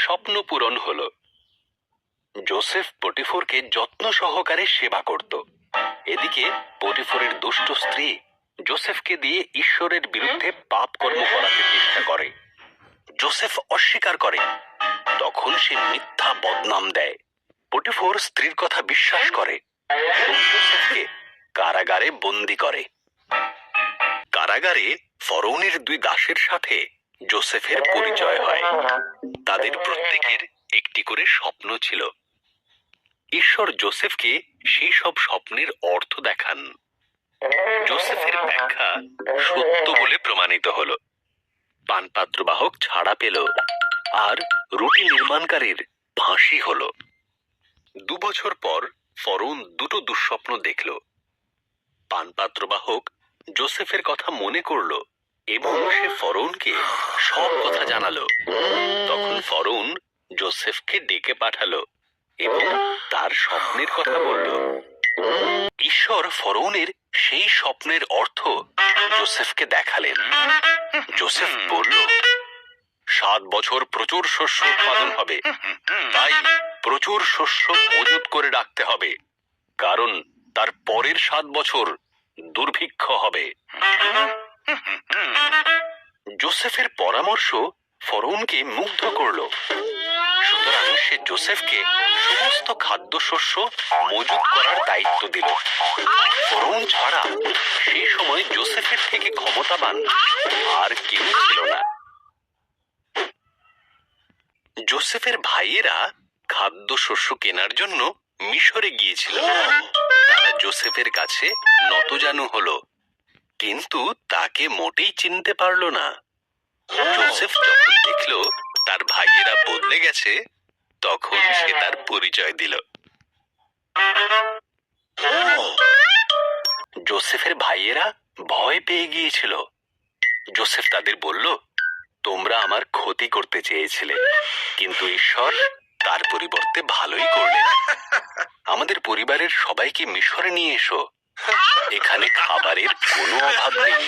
স্বপ্ন পূরণ হলো। যোসেফ পটিফরকে যত্ন সহকারে সেবা করত। এদিকে পটিফরের দুষ্ট স্ত্রী যোসেফকে দিয়ে ঈশ্বরের বিরুদ্ধে পাপ কর্ম করাতে চেষ্টা করে। যোসেফ অস্বীকার করে। তখন সে মিথ্যা বদনাম দেয়। পটিফর স্ত্রীর কথা বিশ্বাস করে এবং যোসেফকে কারাগারে বন্দী করে। কারাগারে ফরৌনের 2 দাসের সাথে যোসেফের পরিচয় হয়। তাদের প্রত্যেকের একটি করে স্বপ্ন ছিল। ঈশ্বর যোসেফকে সেই সব স্বপ্নের অর্থ দেখান। যোসেফের ব্যাখ্যা সত্য বলে প্রমাণিত হলো। পানপাত্রবাহক ছাড়া পেল আর রুটি নির্মাণকারীর ফাঁসি হলো। 2 বছর পর ফরৌন 2টো দুঃস্বপ্ন দেখল। পানপাত্রবাহক যোসেফের কথা মনে করল এবং সে ফরৌনকে সব কথা জানালো। তখন ফরৌন যোসেফকে ডেকে পাঠালো এবং তার স্বপ্নের কথা বলল। ঈশ্বর ফরৌনের সেই স্বপ্নের অর্থ যোসেফকে দেখালেন। যোসেফ বলল, 7 বছর প্রচুর শস্য উৎপাদন হবে, তাই প্রচুর শস্য মজুত করে রাখতে হবে, কারণ তার পরের 7 বছর দুর্ভিক্ষ হবে। যোসেফের পরামর্শ ফরৌনকে মুগ্ধ করল। সুতরাং সে যোসেফকে সমস্ত খাদ্যশস্য মজুত করার দায়িত্ব দিল। ফরৌন ছাড়া সেই সময় যোসেফের থেকে ক্ষমতাবান আর কেউ ছিল না। যোসেফের ভাইয়েরা খাদ্যশস্য কেনার জন্য মিশরে গিয়েছিল। তারা যোসেফের কাছে নতজানু হলো, কিন্তু তাকে মোটেই চিনতে পারল না। যোসেফ যখন দেখল তার ভাইয়েরা বদলে গেছে, তখন সে তার পরিচয় দিল। যোসেফের ভাইয়েরা ভয় পেয়ে গিয়েছিল। যোসেফ তাদের বলল, তোমরা আমার ক্ষতি করতে চেয়েছিলে, কিন্তু ঈশ্বর তার পরিবর্তে ভালোই করলেন। আমাদের পরিবারের সবাইকে মিশরে নিয়ে এসো, এখানে খাবারের কোনো অভাব নেই।